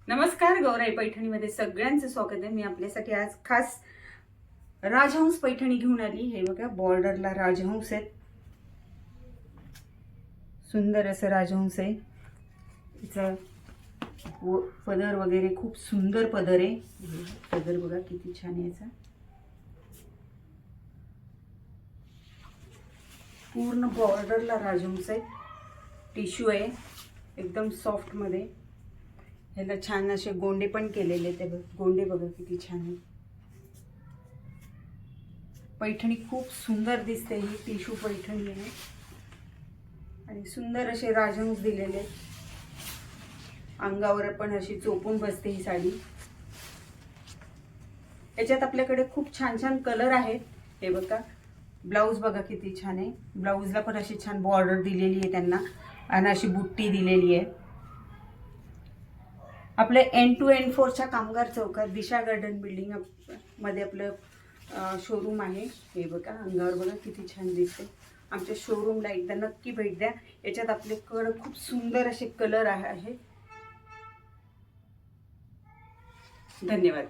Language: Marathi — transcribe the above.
नमस्कार, गौराई पैठणीमध्ये सगळ्यांचं स्वागत आहे। मी आपल्यासाठी आज खास राजहंस पैठणी घेऊन आली। हे बघा, बॉर्डरला राजहंस आहेत, सुंदर असं राजहंस आहे। तिचा पदर वगैरे खूप सुंदर पदर आहे। पदर बघा किती छान आहे याचा, पूर्ण बॉर्डरला राजहंस आहे। टिश्यू आहे एकदम सॉफ्ट मध्ये। ह्याला छान असे गोंडे पण केलेले ते गोंडे बघा किती छान आहे। पैठणी खूप सुंदर दिसते, ही टिश्यू पैठणी आहे आणि सुंदर असे राजहंस दिलेले। अंगावर पण अशी चोपून बसते ही साडी। याच्यात आपल्याकडे खूप छान छान कलर आहेत। हे बघा, ब्लाउज बघा किती छान आहे। ब्लाउजला पण अशी छान बॉर्डर दिलेली आहे त्यांना आणि अशी बुट्टी दिलेली आहे। आपले N2 N4 च्या कामगार चौकात दिशा गार्डन बिल्डिंग मध्ये आपलं शोरूम आहे। हे बघा, अंगावर बघा किती छान दिसते। आमच्या शोरूमला एकदा नक्की भेट द्या। याच्यात आपल्याकडे खूप सुंदर असे कलर आहे। धन्यवाद।